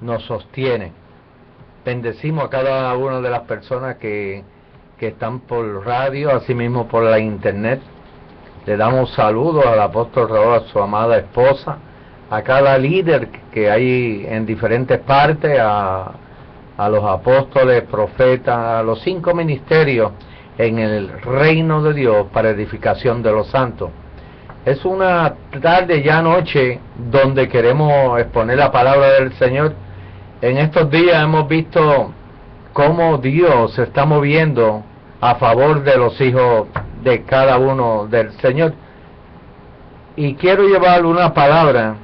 nos sostiene. Bendecimos a cada una de las personas que están por radio, así mismo por la internet. Le damos saludos al apóstol Raúl, a su amada esposa, a cada líder que hay en diferentes partes, a los apóstoles, profetas, a los 5 ministerios en el reino de Dios para edificación de los santos. Es una tarde, ya noche, donde queremos exponer la palabra del Señor. En estos días hemos visto cómo Dios se está moviendo a favor de los hijos de cada uno del Señor. Y quiero llevar una palabra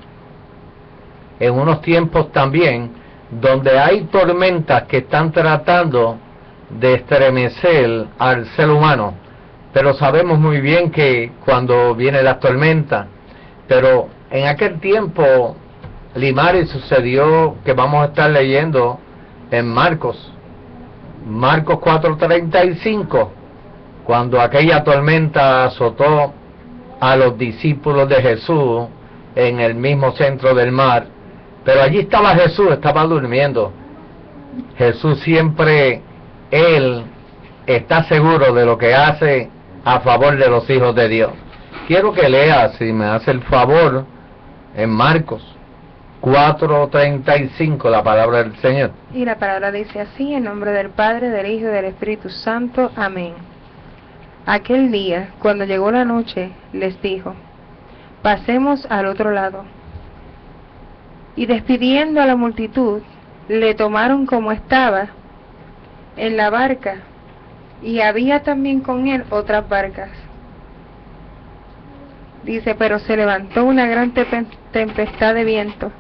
en unos tiempos también donde hay tormentas que están tratando de estremecer al ser humano, pero sabemos muy bien que cuando viene la tormenta, pero en aquel tiempo, Limaris, sucedió que vamos a estar leyendo en Marcos 4:35, cuando aquella tormenta azotó a los discípulos de Jesús en el mismo centro del mar, pero allí estaba Jesús, estaba durmiendo. Jesús siempre, Él está seguro de lo que hace a favor de los hijos de Dios. Quiero que leas, si me hace el favor, en Marcos 4:35, la palabra del Señor. Y la palabra dice así: en nombre del Padre, del Hijo y del Espíritu Santo. Amén. Aquel día, cuando llegó la noche, les dijo: pasemos al otro lado. Y despidiendo a la multitud, le tomaron como estaba en la barca, y había también con él otras barcas. Dice: pero se levantó una gran tempestad de viento,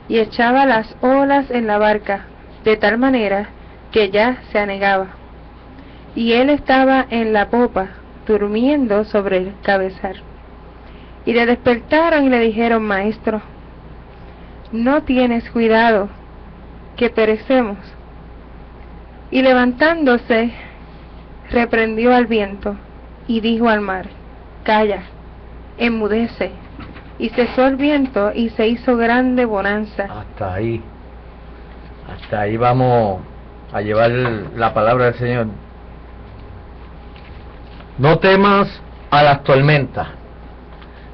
y echaba las olas en la barca, de tal manera que ya se anegaba. Y él estaba en la popa, durmiendo sobre el cabezal. Y le despertaron y le dijeron: Maestro, ¿no tienes cuidado, que perecemos? Y levantándose, reprendió al viento, y dijo al mar: Calla, enmudece. Y cesó el viento, y se hizo grande bonanza. Hasta ahí vamos a llevar la palabra del Señor. No temas a las tormentas.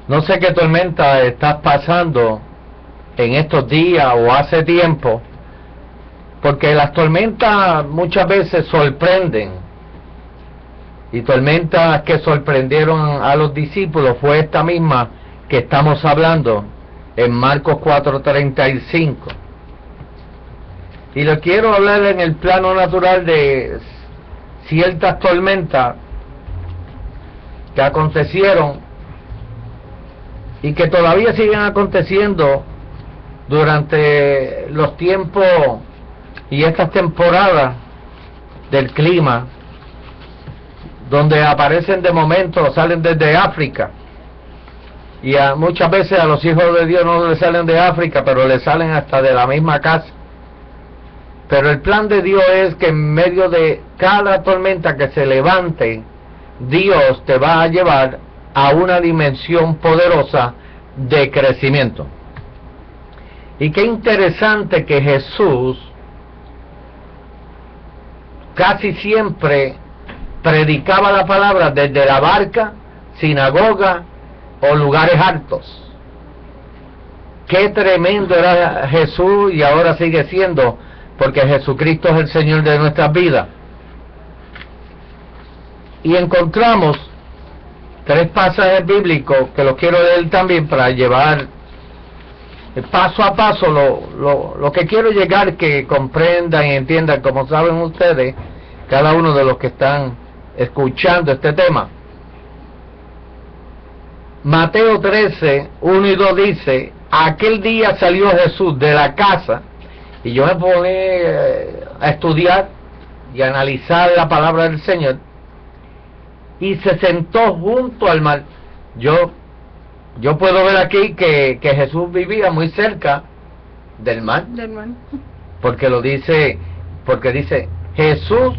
No sé qué tormenta estás pasando en estos días o hace tiempo, porque las tormentas muchas veces sorprenden, y tormentas que sorprendieron a los discípulos fue esta misma que estamos hablando en Marcos 4:35. Y lo quiero hablar en el plano natural de ciertas tormentas que acontecieron y que todavía siguen aconteciendo durante los tiempos y estas temporadas del clima, donde aparecen de momento, salen desde África, y muchas veces a los hijos de Dios no les salen de África, pero les salen hasta de la misma casa. Pero el plan de Dios es que en medio de cada tormenta que se levante, Dios te va a llevar a una dimensión poderosa de crecimiento. Y qué interesante que Jesús casi siempre predicaba la palabra desde la barca, sinagoga o lugares altos. Qué tremendo era Jesús, y ahora sigue siendo, porque Jesucristo es el Señor de nuestras vidas. Y encontramos 3 pasajes bíblicos que los quiero leer también para llevar paso a paso lo que quiero llegar, que comprendan y entiendan, como saben ustedes, cada uno de los que están escuchando este tema. Mateo 13:1 y 2 dice: aquel día salió Jesús de la casa, y yo me pone a estudiar y a analizar la palabra del Señor, y se sentó junto al mar. Yo puedo ver aquí que Jesús vivía muy cerca del mar, porque dice Jesús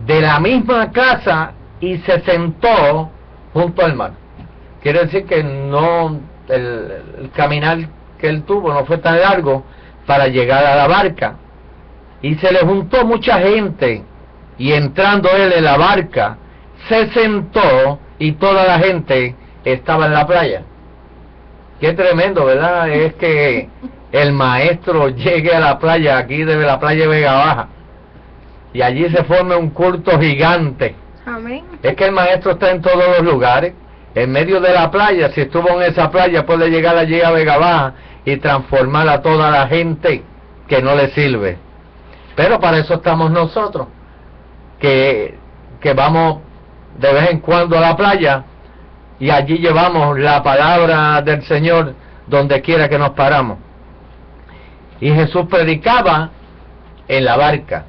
de la misma casa y se sentó junto al mar. Quiere decir que no, el caminar que él tuvo no fue tan largo para llegar a la barca. Y se le juntó mucha gente, y entrando él en la barca, se sentó, y toda la gente estaba en la playa. Qué tremendo, ¿verdad? Es que el maestro llegue a la playa, aquí de la playa de Vega Baja, y allí se forme un culto gigante. Amén. Es que el maestro está en todos los lugares, en medio de la playa. Si estuvo en esa playa, puede llegar allí a Vega Baja y transformar a toda la gente que no le sirve. Pero para eso estamos nosotros, que vamos de vez en cuando a la playa, y allí llevamos la palabra del Señor donde quiera que nos paramos. Y Jesús predicaba en la barca,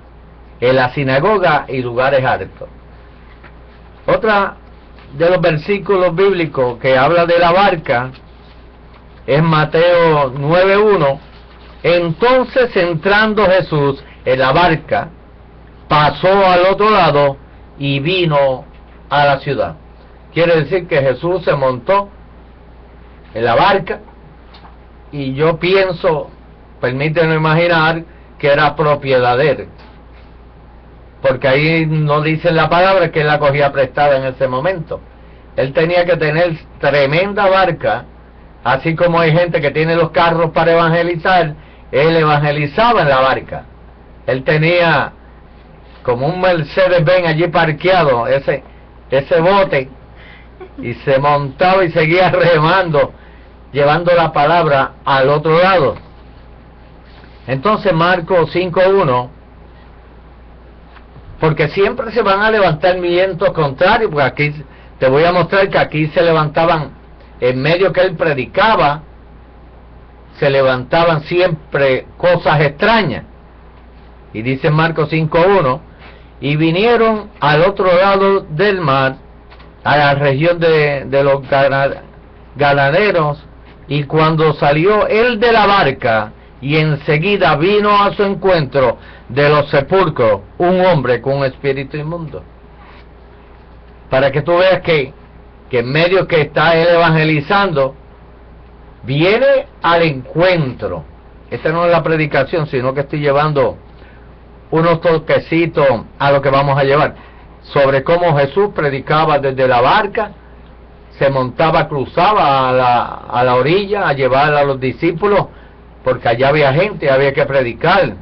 en la sinagoga y lugares altos. Otra de los versículos bíblicos que habla de la barca es Mateo 9:1. Entonces, entrando Jesús en la barca, pasó al otro lado y vino a la ciudad. Quiere decir que Jesús se montó en la barca, y yo pienso, permítanme imaginar, que era propiedad de él, porque ahí no dice la palabra que él la cogía prestada en ese momento. Él tenía que tener tremenda barca, así como hay gente que tiene los carros para evangelizar. Él evangelizaba en la barca. Él tenía como un Mercedes-Benz allí parqueado, ese bote, y se montaba y seguía remando, llevando la palabra al otro lado. Entonces Marcos 5:1, porque siempre se van a levantar vientos contrarios, porque aquí te voy a mostrar que aquí se levantaban, en medio que él predicaba, se levantaban siempre cosas extrañas. Y dice Marcos 5:1, y vinieron al otro lado del mar, a la región de los ganaderos, y cuando salió él de la barca, y enseguida vino a su encuentro de los sepulcros un hombre con un espíritu inmundo. Para que tú veas que en medio que está él evangelizando, viene al encuentro. Esta no es la predicación, sino que estoy llevando unos toquecitos a lo que vamos a llevar, sobre cómo Jesús predicaba desde la barca, se montaba, cruzaba a la orilla a llevar a los discípulos, porque allá había gente, había que predicar.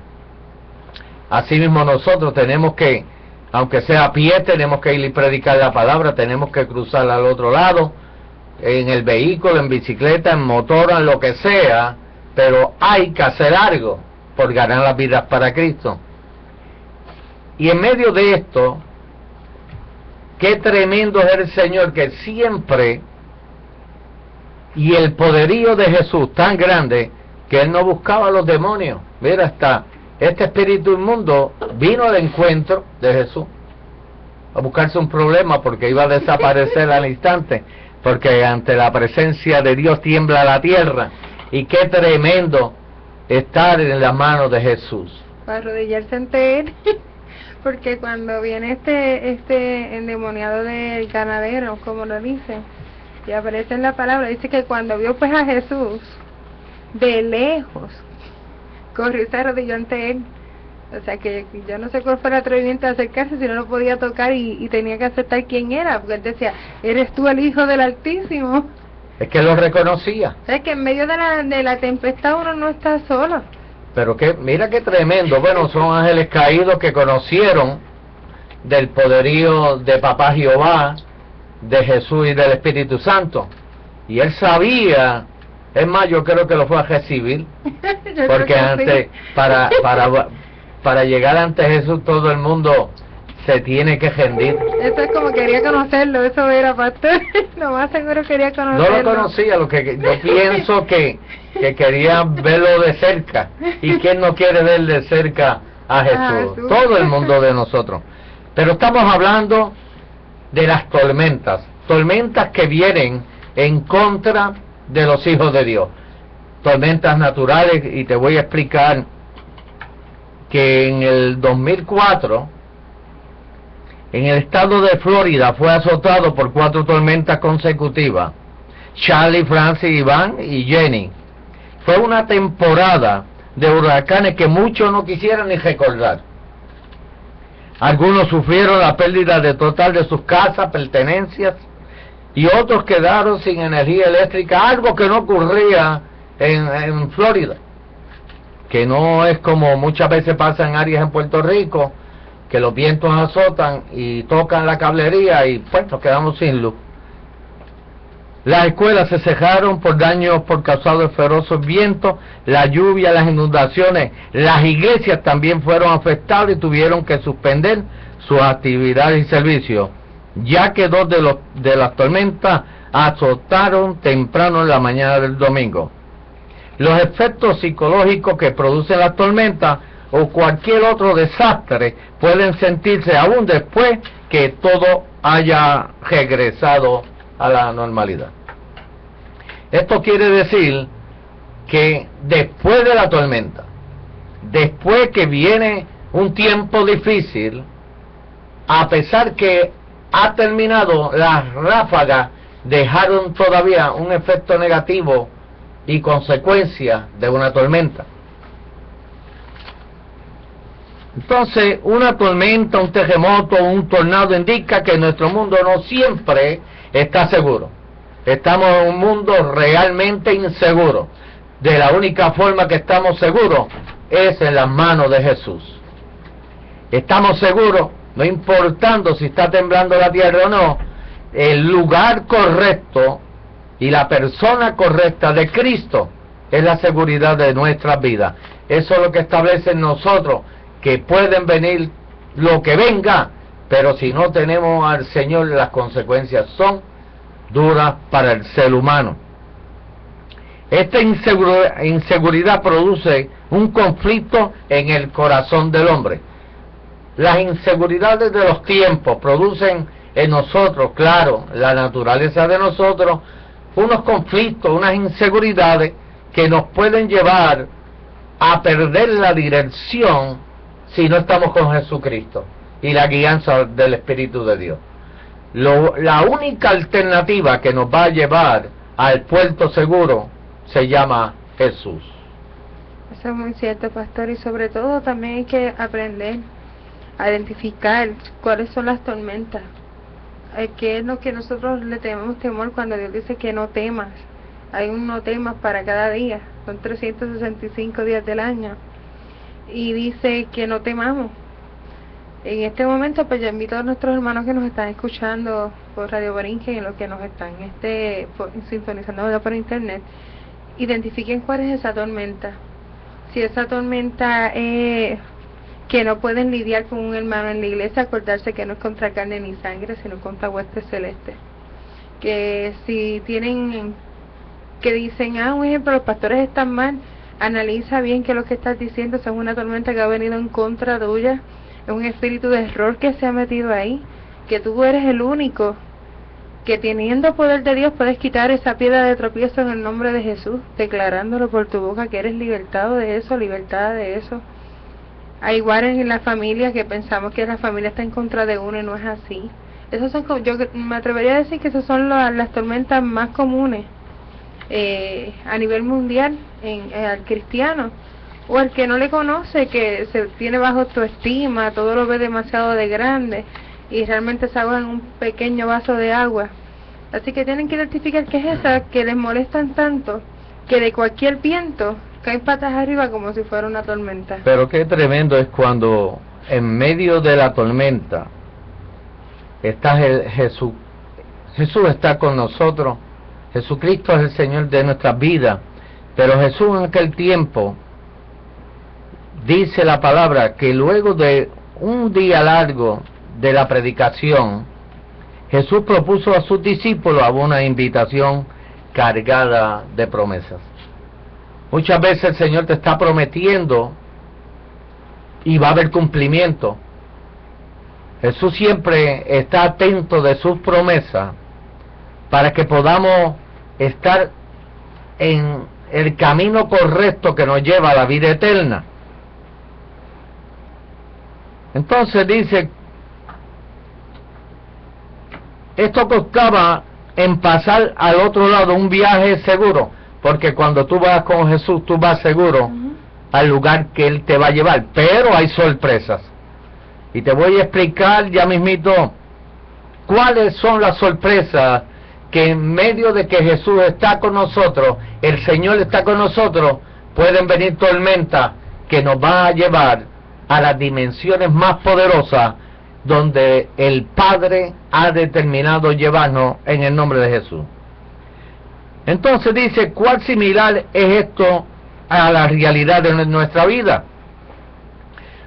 Así mismo nosotros tenemos que, aunque sea a pie, tenemos que ir y predicar la palabra, tenemos que cruzar al otro lado, en el vehículo, en bicicleta, en motor, en lo que sea, pero hay que hacer algo por ganar las vidas para Cristo. Y en medio de esto, qué tremendo es el Señor, que siempre, y el poderío de Jesús tan grande, que él no buscaba a los demonios. Mira, hasta este espíritu inmundo vino al encuentro de Jesús a buscarse un problema, porque iba a desaparecer al instante, porque ante la presencia de Dios tiembla la tierra. Y qué tremendo estar en las manos de Jesús. Para arrodillarse ante él. Porque cuando viene este endemoniado del ganadero, como lo dice, y aparece en la palabra, dice que cuando vio pues a Jesús de lejos, corrió y se arrodilló ante él. O sea que yo no sé cuál fue el atrevimiento de acercarse, si no lo podía tocar, y tenía que aceptar quién era, porque él decía, eres tú el Hijo del Altísimo. Es que lo reconocía. O sea que en medio de la tempestad uno no está solo. Pero que, mira qué tremendo. Bueno, son ángeles caídos que conocieron del poderío de Papá Jehová, de Jesús y del Espíritu Santo. Y él sabía, es más, yo creo que lo fue a recibir, porque antes, sí. para llegar ante Jesús, todo el mundo se tiene que rendir. Eso es como quería conocerlo, eso era, pastor. Lo más seguro quería conocerlo. No lo conocía, lo que yo pienso que quería verlo de cerca. ¿Y quién no quiere ver de cerca a Jesús? Todo el mundo de nosotros. Pero estamos hablando de las tormentas que vienen en contra de los hijos de Dios. Tormentas naturales, y te voy a explicar que en el 2004, en el estado de Florida, fue azotado por 4 tormentas consecutivas: Charlie, Francis, Iván y Jenny. Fue una temporada de huracanes que muchos no quisieran ni recordar. Algunos sufrieron la pérdida total de sus casas, pertenencias, y otros quedaron sin energía eléctrica, algo que no ocurría en Florida, que no es como muchas veces pasa en áreas en Puerto Rico, que los vientos azotan y tocan la cablería y pues nos quedamos sin luz. Las escuelas se cerraron por daños causados de feroces vientos, la lluvia, las inundaciones. Las iglesias también fueron afectadas y tuvieron que suspender sus actividades y servicios, ya que dos de las tormentas azotaron temprano en la mañana del domingo. Los efectos psicológicos que producen las tormentas o cualquier otro desastre pueden sentirse aún después que todo haya regresado a la normalidad. Esto quiere decir que después de la tormenta, después que viene un tiempo difícil, a pesar que ha terminado, las ráfagas dejaron todavía un efecto negativo y consecuencia de una tormenta. Entonces, una tormenta, un terremoto, un tornado indica que nuestro mundo no siempre está seguro. Estamos en un mundo realmente inseguro. De la única forma que estamos seguros es en las manos de Jesús. Estamos seguros, no importando si está temblando la tierra o no, el lugar correcto y la persona correcta de Cristo es la seguridad de nuestras vidas. Eso es lo que establece en nosotros, que pueden venir lo que venga, pero si no tenemos al Señor, las consecuencias son duras para el ser humano. Esta inseguridad produce un conflicto en el corazón del hombre. Las inseguridades de los tiempos producen en nosotros, claro, la naturaleza de nosotros, unos conflictos, unas inseguridades que nos pueden llevar a perder la dirección si no estamos con Jesucristo y la guianza del Espíritu de Dios. La única alternativa que nos va a llevar al puerto seguro se llama Jesús. Eso es muy cierto, pastor, y sobre todo también hay que aprender a identificar cuáles son las tormentas. ¿Qué es lo que nosotros le tenemos temor cuando Dios dice que no temas? Hay un no temas para cada día, son 365 días del año, y dice que no temamos. En este momento, pues yo invito a nuestros hermanos que nos están escuchando por Radio Borinquen y los que nos están sintonizando por internet, identifiquen cuál es esa tormenta. Si esa tormenta es que no pueden lidiar con un hermano en la iglesia, acordarse que no es contra carne ni sangre, sino contra huestes celestes. Que si tienen, que dicen, un ejemplo, los pastores están mal, analiza bien que lo que estás diciendo es una tormenta que ha venido en contra tuya, es un espíritu de error que se ha metido ahí, que tú eres el único que teniendo poder de Dios puedes quitar esa piedra de tropiezo en el nombre de Jesús, declarándolo por tu boca que eres libertado de eso, libertada de eso. Hay igual en la familia, que pensamos que la familia está en contra de uno y no es así. Esos son, yo me atrevería a decir que esas son las tormentas más comunes a nivel mundial al cristiano, o al que no le conoce, que se tiene bajo autoestima, todo lo ve demasiado de grande y realmente se ahoga en un pequeño vaso de agua. Así que tienen que identificar qué es esa que les molestan tanto, que de cualquier viento caen patas arriba como si fuera una tormenta. Pero qué tremendo es cuando en medio de la tormenta está Jesús. Jesús está con nosotros. Jesucristo es el Señor de nuestras vidas. Pero Jesús en aquel tiempo, dice la palabra, que luego de un día largo de la predicación, Jesús propuso a sus discípulos una invitación cargada de promesas. Muchas veces el Señor te está prometiendo y va a haber cumplimiento. Jesús siempre está atento de sus promesas para que podamos estar en el camino correcto que nos lleva a la vida eterna. Entonces dice, esto costaba en pasar al otro lado un viaje seguro, porque cuando tú vas con Jesús, tú vas seguro, al lugar que Él te va a llevar, pero hay sorpresas. Y te voy a explicar ya mismito cuáles son las sorpresas que en medio de que Jesús está con nosotros, el Señor está con nosotros, pueden venir tormentas que nos van a llevar a las dimensiones más poderosas donde el Padre ha determinado llevarnos en el nombre de Jesús. Entonces dice, ¿cuál similar es esto a la realidad de nuestra vida?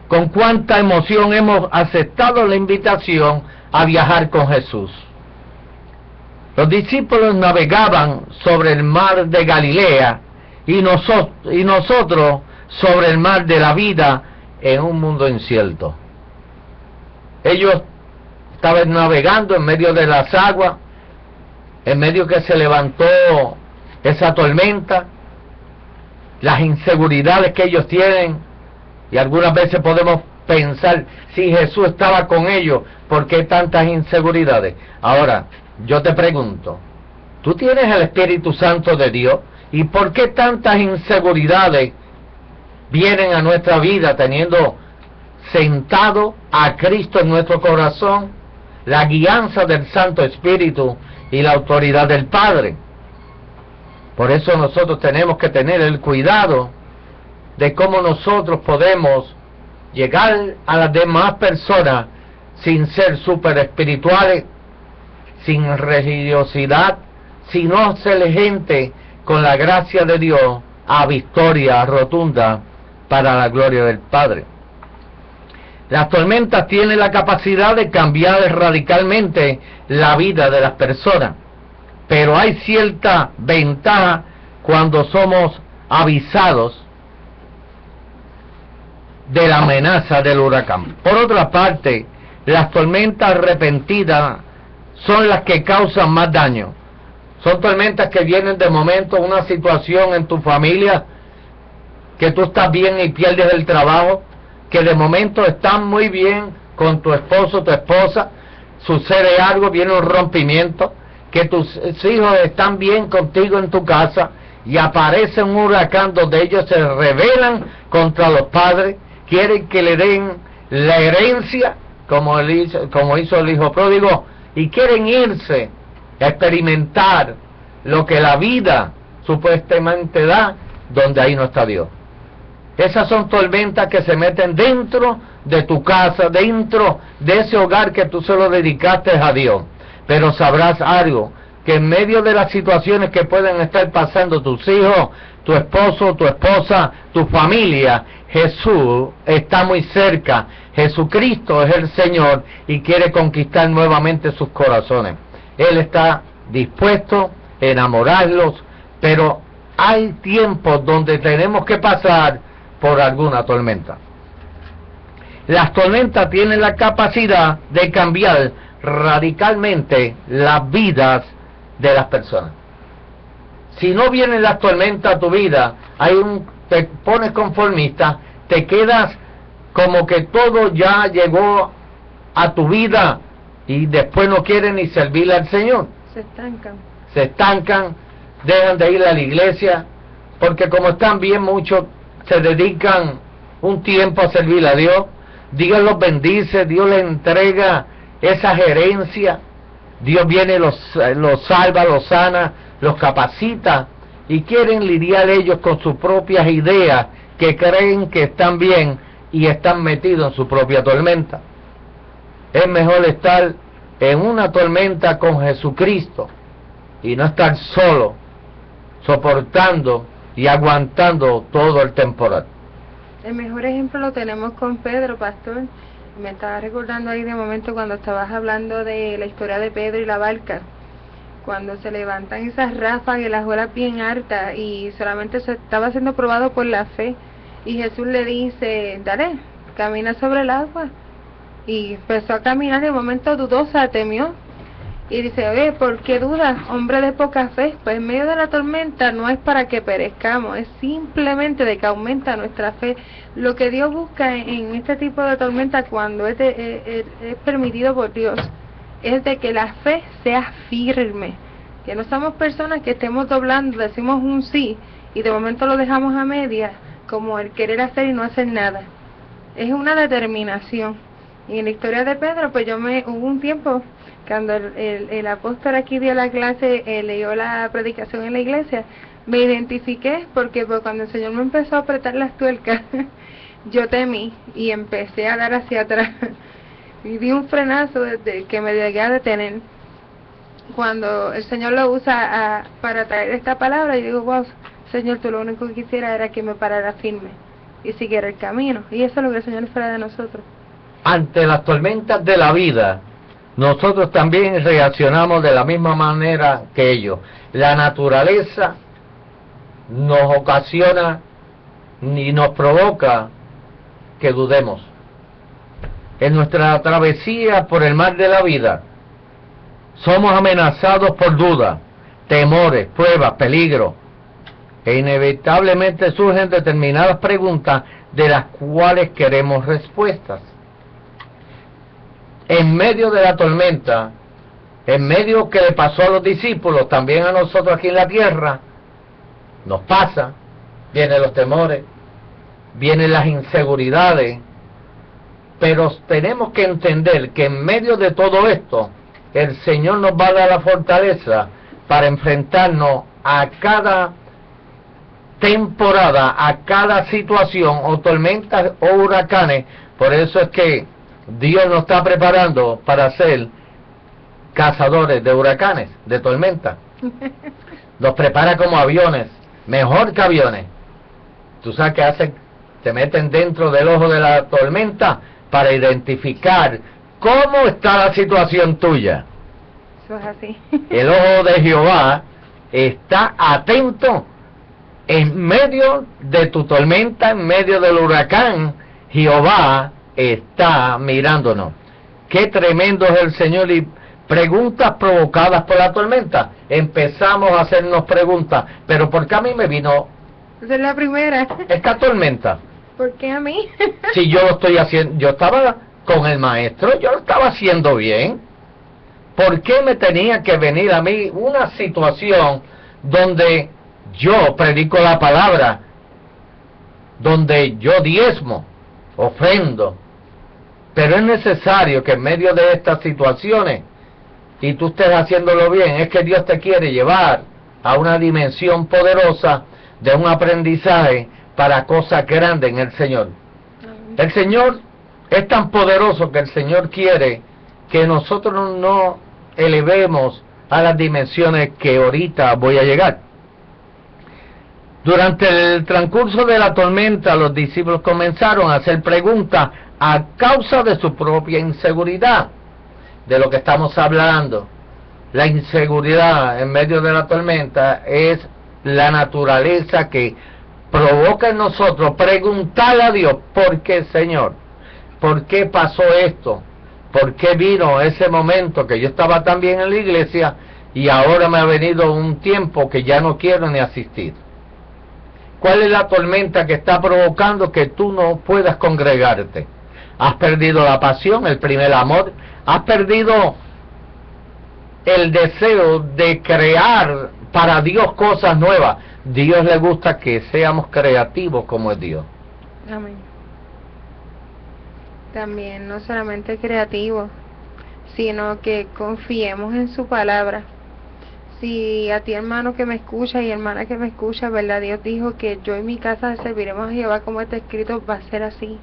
Con cuánta emoción hemos aceptado la invitación a viajar con Jesús. Los discípulos navegaban sobre el mar de Galilea y nosotros sobre el mar de la vida en un mundo incierto. Ellos estaban navegando en medio de las aguas, en medio que se levantó esa tormenta, las inseguridades que ellos tienen, y algunas veces podemos pensar, si Jesús estaba con ellos, ¿por qué tantas inseguridades? Ahora, yo te pregunto, ¿tú tienes el Espíritu Santo de Dios? ¿Y por qué tantas inseguridades vienen a nuestra vida teniendo sentado a Cristo en nuestro corazón, la guianza del Santo Espíritu y la autoridad del Padre? Por eso nosotros tenemos que tener el cuidado de cómo nosotros podemos llegar a las demás personas sin ser super espirituales, sin religiosidad, sino ser gente con la gracia de Dios a victoria rotunda para la gloria del Padre. Las tormentas tienen la capacidad de cambiar radicalmente la vida de las personas, pero hay cierta ventaja cuando somos avisados de la amenaza del huracán. Por otra parte, las tormentas repentinas son las que causan más daño. Son tormentas que vienen de momento, una situación en tu familia, que tú estás bien y pierdes el trabajo, que de momento estás muy bien con tu esposo, tu esposa, sucede algo, viene un rompimiento, que tus hijos están bien contigo en tu casa y aparece un huracán donde ellos se rebelan contra los padres, quieren que le den la herencia, como hizo el hijo pródigo, y quieren irse a experimentar lo que la vida supuestamente da, donde ahí no está Dios. Esas son tormentas que se meten dentro de tu casa, dentro de ese hogar que tú se lo dedicaste a Dios. Pero sabrás algo, que en medio de las situaciones que pueden estar pasando tus hijos, tu esposo, tu esposa, tu familia, Jesús está muy cerca. Jesucristo es el Señor y quiere conquistar nuevamente sus corazones. Él está dispuesto a enamorarlos, pero hay tiempos donde tenemos que pasar por alguna tormenta. Las tormentas tienen la capacidad de cambiar radicalmente las vidas de las personas. Si no vienen las tormentas a tu vida, te pones conformista, te quedas como que todo ya llegó a tu vida y después no quieren ni servir al Señor. Se estancan, dejan de ir a la iglesia, porque como están bien, muchos se dedican un tiempo a servir a Dios. Dios los bendice, Dios les entrega esa gerencia, Dios viene, los salva, los sana, los capacita, y quieren lidiar ellos con sus propias ideas, que creen que están bien y están metidos en su propia tormenta. Es mejor estar en una tormenta con Jesucristo y no estar solo, soportando y aguantando todo el temporal. El mejor ejemplo lo tenemos con Pedro, pastor. Me estaba recordando ahí de momento cuando estabas hablando de la historia de Pedro y la barca, cuando se levantan esas ráfagas y las olas bien hartas y solamente se estaba siendo probado por la fe, y Jesús le dice, dale, camina sobre el agua, y empezó a caminar y de momento dudosa, temió, y dice, oye, ¿por qué dudas, hombre de poca fe? Pues en medio de la tormenta no es para que perezcamos, es simplemente de que aumenta nuestra fe. Lo que Dios busca en este tipo de tormenta, cuando es permitido por Dios, es de que la fe sea firme, que no somos personas que estemos doblando, decimos un sí y de momento lo dejamos a media, como el querer hacer y no hacer nada. Es una determinación. Y en la historia de Pedro, pues hubo un tiempo cuando el apóstol aquí dio la clase, leyó la predicación en la iglesia, me identifiqué porque pues, cuando el Señor me empezó a apretar las tuercas, yo temí y empecé a dar hacia atrás y di un frenazo desde que me llegué a detener. Cuando el Señor lo usa para traer esta palabra, yo digo, wow, Señor, tú lo único que quisiera era que me parara firme y siguiera el camino, y eso es lo que el Señor espera de nosotros. Ante las tormentas de la vida, nosotros también reaccionamos de la misma manera que ellos. La naturaleza nos ocasiona y nos provoca que dudemos. En nuestra travesía por el mar de la vida, somos amenazados por dudas, temores, pruebas, peligros, e inevitablemente surgen determinadas preguntas de las cuales queremos respuestas. En medio de la tormenta, en medio que le pasó a los discípulos, también a nosotros aquí en la tierra, nos pasa, vienen los temores, vienen las inseguridades, pero tenemos que entender que en medio de todo esto, el Señor nos va a dar la fortaleza para enfrentarnos a cada temporada, a cada situación, o tormentas o huracanes. Por eso es que Dios nos está preparando para ser cazadores de huracanes, de tormentas. Nos prepara como aviones, mejor que aviones. Tú sabes que hacen, te meten dentro del ojo de la tormenta para identificar cómo está la situación tuya. Eso es así. El ojo de Jehová está atento en medio de tu tormenta, en medio del huracán. Jehová está mirándonos. Qué tremendo es el Señor. Y preguntas provocadas por la tormenta. Empezamos a hacernos preguntas, pero ¿por qué a mí me vino Esa es la primera. esta tormenta? ¿Por qué a mí? Si yo lo estoy haciendo, yo estaba con el maestro, yo lo estaba haciendo bien. ¿Por qué me tenía que venir a mí una situación donde yo predico la palabra, donde yo diezmo, ofrendo? Pero es necesario que en medio de estas situaciones, y tú estés haciéndolo bien, es que Dios te quiere llevar a una dimensión poderosa de un aprendizaje para cosas grandes en el Señor. El Señor es tan poderoso que el Señor quiere que nosotros no elevemos a las dimensiones que ahorita voy a llegar. Durante el transcurso de la tormenta, los discípulos comenzaron a hacer preguntas a causa de su propia inseguridad, de lo que estamos hablando. La inseguridad en medio de la tormenta es la naturaleza que provoca en nosotros preguntarle a Dios, ¿por qué, Señor? ¿Por qué pasó esto? ¿Por qué vino ese momento que yo estaba tan bien en la iglesia y ahora me ha venido un tiempo que ya no quiero ni asistir? ¿Cuál es la tormenta que está provocando que tú no puedas congregarte? ¿Has perdido la pasión, el primer amor? ¿Has perdido el deseo de crear para Dios cosas nuevas? Dios le gusta que seamos creativos como es Dios. Amén. También no solamente creativos, sino que confiemos en su palabra. Si a ti, hermano que me escucha y hermana que me escucha, ¿verdad? Dios dijo que yo y mi casa serviremos a Jehová, como está escrito, va a ser así,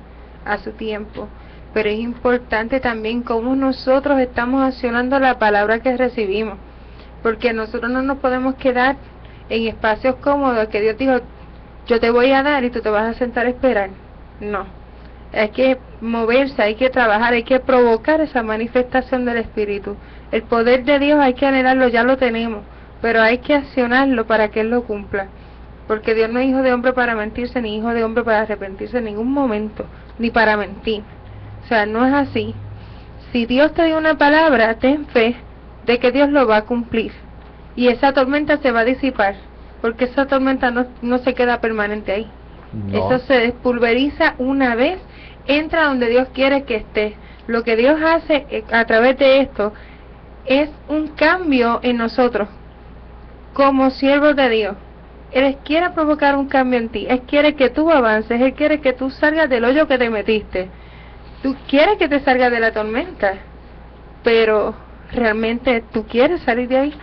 a su tiempo. Pero es importante también cómo nosotros estamos accionando la palabra que recibimos, porque nosotros no nos podemos quedar en espacios cómodos que Dios dijo, yo te voy a dar y tú te vas a sentar a esperar. No, hay que moverse, hay que trabajar, hay que provocar esa manifestación del Espíritu. El poder de Dios hay que anhelarlo, ya lo tenemos, pero hay que accionarlo para que Él lo cumpla, porque Dios no es hijo de hombre para mentirse, ni hijo de hombre para arrepentirse en ningún momento, ni para mentir. O sea, no es así. Si Dios te dio una palabra, ten fe de que Dios lo va a cumplir, y esa tormenta se va a disipar, porque esa tormenta no se queda permanente ahí. No. Eso se despulveriza una vez, entra donde Dios quiere que esté. Lo que Dios hace a través de esto es un cambio en nosotros como siervos de Dios, Él quiere provocar un cambio en ti. Él quiere que tú avances. Él quiere que tú salgas del hoyo que te metiste. Tú quieres que te salgas de la tormenta. Pero, ¿realmente tú quieres salir de ahí?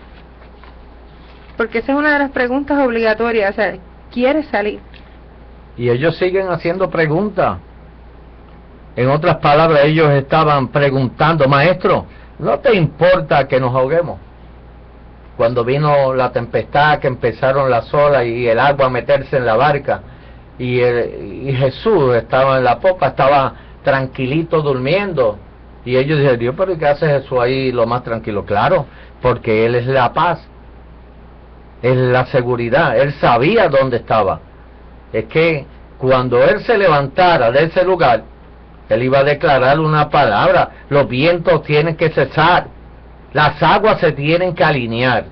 Porque esa es una de las preguntas obligatorias. O sea, ¿quieres salir? Y ellos siguen haciendo preguntas. En otras palabras, ellos estaban preguntando: maestro, ¿no te importa que nos ahoguemos? Cuando vino la tempestad, que empezaron las olas y el agua a meterse en la barca, y Jesús estaba en la popa, estaba tranquilito durmiendo, y ellos dijeron: Dios, pero ¿qué hace Jesús ahí lo más tranquilo? Claro, porque Él es la paz, es la seguridad. Él sabía dónde estaba. Es que cuando Él se levantara de ese lugar, Él iba a declarar una palabra: los vientos tienen que cesar, las aguas se tienen que alinear,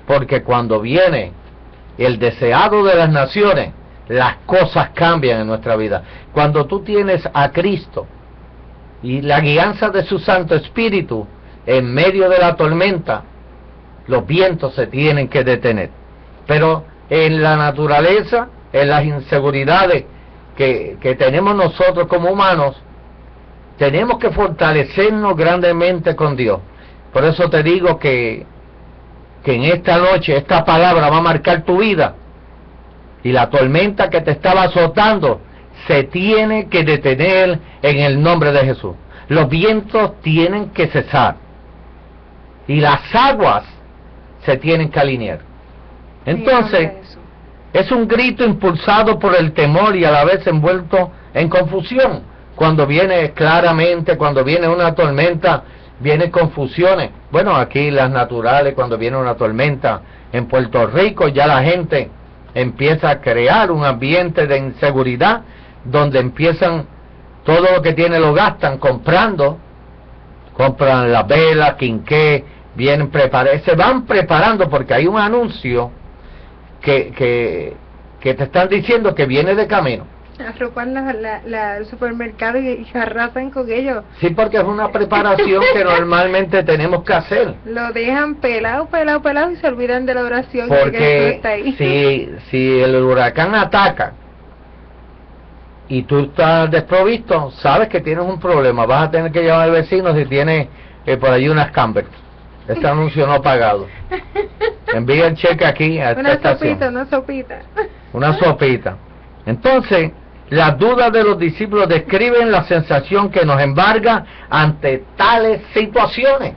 porque cuando viene el deseado de las naciones, las cosas cambian en nuestra vida. Cuando tú tienes a Cristo y la guianza de su Santo Espíritu en medio de la tormenta, los vientos se tienen que detener. Pero en la naturaleza, en las inseguridades que tenemos nosotros como humanos, tenemos que fortalecernos grandemente con Dios. Por eso te digo que en esta noche esta palabra va a marcar tu vida, y la tormenta que te estaba azotando se tiene que detener en el nombre de Jesús. Los vientos tienen que cesar y las aguas se tienen que alinear. Entonces, es un grito impulsado por el temor y a la vez envuelto en confusión. Cuando viene claramente, cuando viene una tormenta, vienen confusiones. Bueno, aquí las naturales, cuando viene una tormenta en Puerto Rico, ya la gente empieza a crear un ambiente de inseguridad, donde empiezan, todo lo que tienen lo gastan comprando, compran las velas, quinqué, vienen preparados, se van preparando, porque hay un anuncio que te están diciendo que viene de camino. Arropan el supermercado y arrasan con ellos. Sí, porque es una preparación que normalmente tenemos que hacer. Lo dejan pelado y se olvidan de la oración. Porque está ahí. si el huracán ataca y tú estás desprovisto, sabes que tienes un problema. Vas a tener que llamar al vecino si tienes por allí unas Campbell. Este anuncio no pagado. Envía el cheque aquí a esta estación. Una sopita. Entonces, las dudas de los discípulos describen la sensación que nos embarga ante tales situaciones.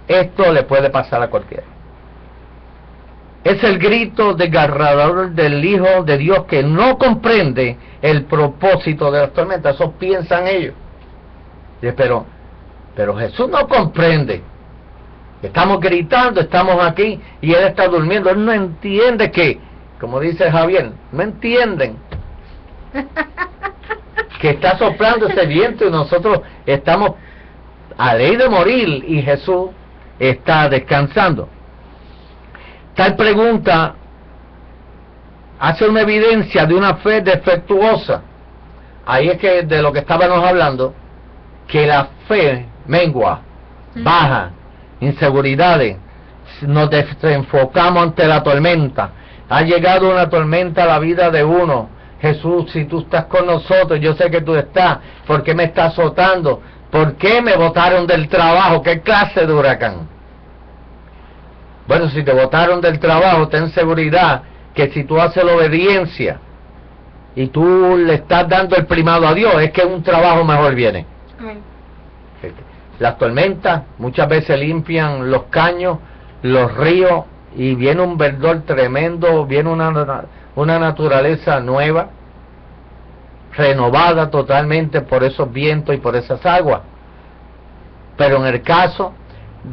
Esto le puede pasar a cualquiera. Es el grito desgarrador del Hijo de Dios que no comprende el propósito de las tormentas. Eso piensan ellos. Pero Jesús no comprende. Estamos gritando, estamos aquí y Él está durmiendo. Él no entiende que, como dice Javier, no entienden que está soplando ese viento y nosotros estamos a ley de morir y Jesús está descansando. Tal pregunta hace una evidencia de una fe defectuosa. Ahí es que de lo que estábamos hablando, que la fe mengua, baja, inseguridades, nos desenfocamos ante la tormenta. Ha llegado una tormenta a la vida de uno. Jesús, si tú estás con nosotros, yo sé que tú estás. ¿Por qué me estás azotando? ¿Por qué me botaron del trabajo? ¿Qué clase de huracán? Bueno, si te botaron del trabajo, ten seguridad que si tú haces la obediencia y tú le estás dando el primado a Dios, es que un trabajo mejor viene. Amén. Las tormentas muchas veces limpian los caños, los ríos, y viene un verdor tremendo, viene una naturaleza nueva, renovada totalmente por esos vientos y por esas aguas. Pero en el caso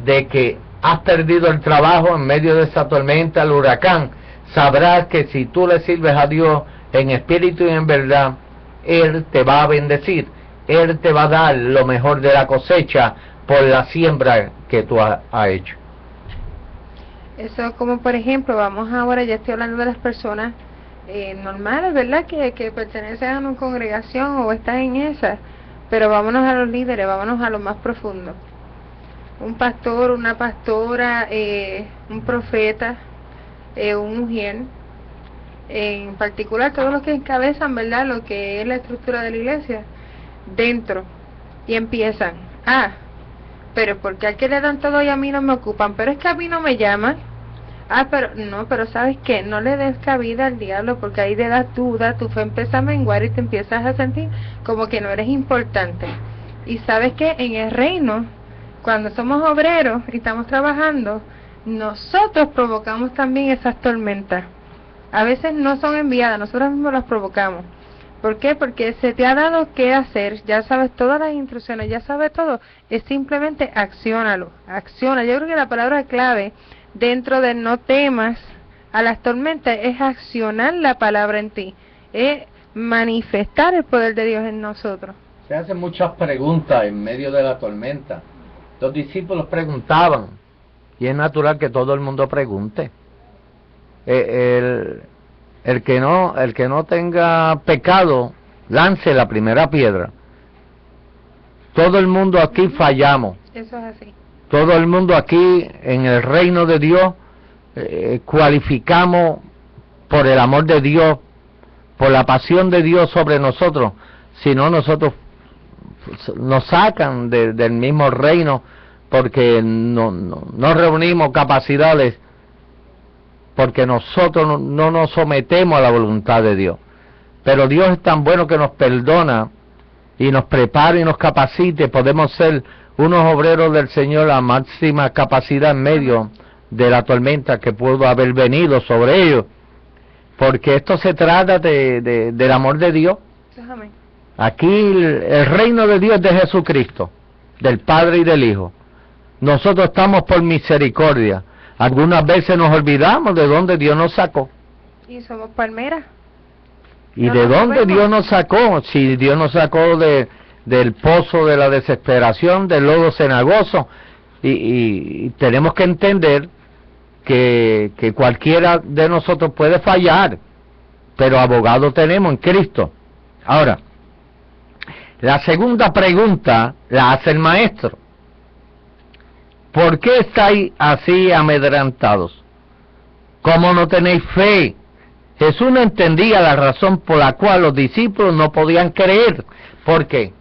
de que has perdido el trabajo en medio de esa tormenta, el huracán, sabrás que si tú le sirves a Dios en espíritu y en verdad, Él te va a bendecir. Él te va a dar lo mejor de la cosecha por la siembra que tú has hecho. Eso, como por ejemplo, vamos ahora, ya estoy hablando de las personas normales, ¿verdad? Que pertenecen a una congregación o están en esa, pero vámonos a los líderes, vámonos a lo más profundo. Un pastor, una pastora, un profeta, un mujer, en particular todos los que encabezan, ¿verdad?, lo que es la estructura de la iglesia, dentro, y empiezan, pero ¿por qué a que le dan todo y a mí no me ocupan? Pero es que a mí no me llaman. Pero ¿sabes qué? No le des cabida al diablo, porque ahí te das duda, tu fe empieza a menguar y te empiezas a sentir como que no eres importante. Y ¿sabes qué? En el reino, cuando somos obreros y estamos trabajando, nosotros provocamos también esas tormentas. A veces no son enviadas, nosotros mismos las provocamos. ¿Por qué? Porque se te ha dado qué hacer, ya sabes todas las instrucciones, ya sabes todo, es simplemente acciónalo, acciona. Yo creo que la palabra clave dentro de no temas a las tormentas es accionar la palabra en ti, es manifestar el poder de Dios en nosotros. Se hacen muchas preguntas en medio de la tormenta. Los discípulos preguntaban, y es natural que todo el mundo pregunte. El que no tenga pecado, lance la primera piedra. Todo el mundo aquí fallamos. Eso es así. Todo el mundo aquí en el reino de Dios cualificamos por el amor de Dios, por la pasión de Dios sobre nosotros. Si no, nosotros nos sacan del mismo reino porque no reunimos capacidades, porque nosotros no nos sometemos a la voluntad de Dios. Pero Dios es tan bueno que nos perdona y nos prepara y nos capacite. Podemos ser unos obreros del Señor a máxima capacidad en medio de la tormenta que pudo haber venido sobre ellos, porque esto se trata del amor de Dios. Amén. Aquí el reino de Dios es de Jesucristo, del Padre y del Hijo. Nosotros estamos por misericordia. Algunas veces nos olvidamos de dónde Dios nos sacó. Y somos palmeras. ¿Y de dónde Dios nos sacó? Si Dios nos sacó del pozo de la desesperación, del lodo cenagoso, y tenemos que entender que cualquiera de nosotros puede fallar, pero abogado tenemos en Cristo. Ahora, la segunda pregunta la hace el maestro. ¿Por qué estáis así amedrentados? ¿Cómo no tenéis fe? Jesús no entendía la razón por la cual los discípulos no podían creer. ¿Por qué?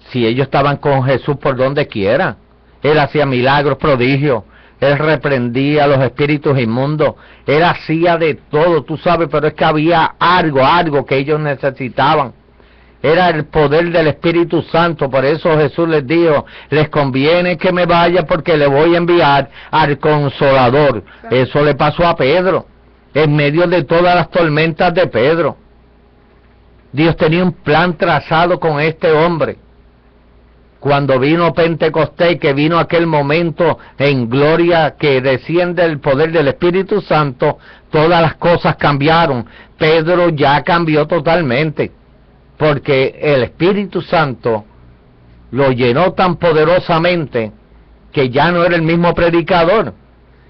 Si ellos estaban con Jesús por donde quiera, Él hacía milagros, prodigios, Él reprendía a los espíritus inmundos, Él hacía de todo, tú sabes, pero es que había algo que ellos necesitaban. Era el poder del Espíritu Santo. Por eso Jesús les dijo, les conviene que me vaya porque le voy a enviar al Consolador. Eso le pasó a Pedro, en medio de todas las tormentas de Pedro. Dios tenía un plan trazado con este hombre. Cuando vino Pentecostés, que vino aquel momento en gloria que desciende el poder del Espíritu Santo, todas las cosas cambiaron. Pedro ya cambió totalmente, porque el Espíritu Santo lo llenó tan poderosamente que ya no era el mismo predicador.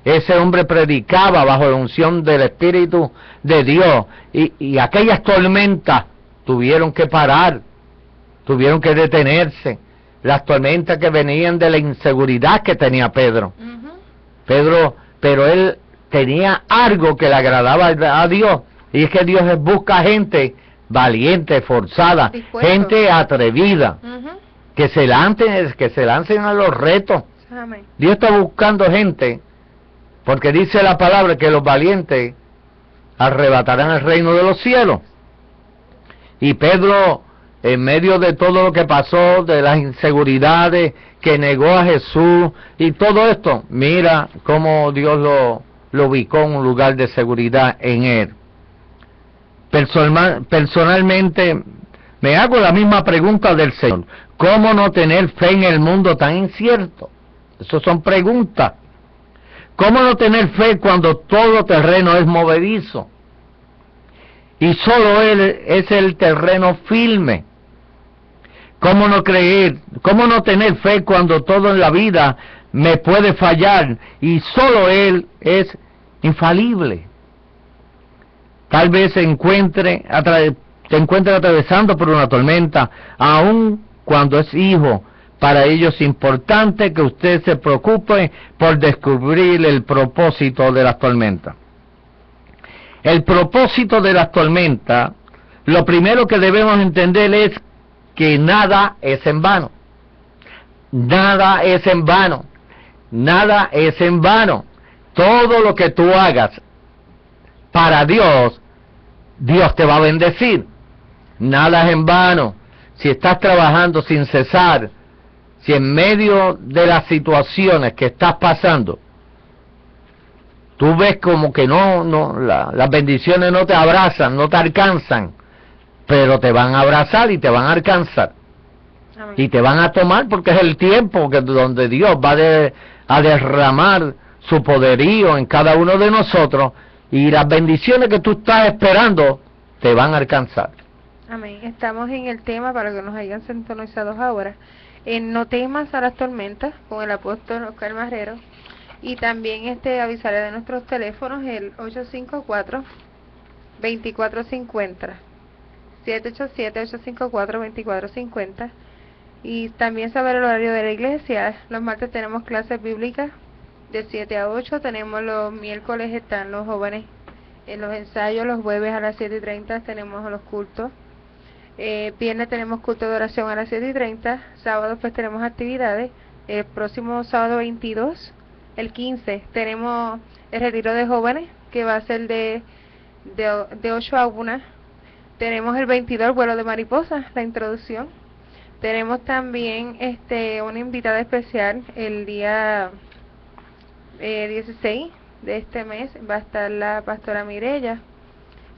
Ese hombre predicaba bajo la unción del Espíritu de Dios, y aquellas tormentas tuvieron que parar, tuvieron que detenerse. Las tormentas que venían de la inseguridad que tenía Pedro. Pero él tenía algo que le agradaba a Dios, y es que Dios busca gente valiente, forzada, gente atrevida, que se lancen a los retos. Amén. Dios está buscando gente, porque dice la palabra que los valientes arrebatarán el reino de los cielos. Y Pedro, en medio de todo lo que pasó, de las inseguridades, que negó a Jesús y todo esto, mira cómo Dios lo ubicó en un lugar de seguridad en él. Personalmente me hago la misma pregunta del Señor: ¿cómo no tener fe en el mundo tan incierto? Esas son preguntas. ¿Cómo no tener fe cuando todo terreno es movedizo y solo Él es el terreno firme? ¿Cómo no creer? ¿Cómo no tener fe cuando todo en la vida me puede fallar y solo Él es infalible? Tal vez te encuentres atravesando por una tormenta, aun cuando es hijo. Para ello es importante que usted se preocupe por descubrir el propósito de las tormentas. El propósito de las tormentas, lo primero que debemos entender es que nada es en vano. Nada es en vano. Nada es en vano. Todo lo que tú hagas para Dios, Dios te va a bendecir. Nada es en vano. Si estás trabajando sin cesar, si en medio de las situaciones que estás pasando, tú ves como que las bendiciones no te abrazan, no te alcanzan, pero te van a abrazar y te van a alcanzar. Amén. Y te van a tomar, porque es el tiempo donde Dios va a derramar su poderío en cada uno de nosotros, y las bendiciones que tú estás esperando te van a alcanzar. Amén. Estamos en el tema, para que nos hayan sintonizado ahora, en No temas a las tormentas, con el apóstol Oscar Marrero. Y también avisaré de nuestros teléfonos, el 854-2450, 787-854-2450. Y también saber el horario de la iglesia. Los martes tenemos clases bíblicas de 7 a 8, tenemos los miércoles están los jóvenes en los ensayos, los jueves a las 7:30 tenemos los cultos, viernes tenemos culto de oración a las 7:30, sábados pues tenemos actividades. El próximo sábado 22, el 15, tenemos el retiro de jóvenes, que va a ser de 8 a 1, tenemos el 22 el vuelo de mariposa, la introducción, tenemos también una invitada especial el día 16 de este mes, va a estar la pastora Mireya,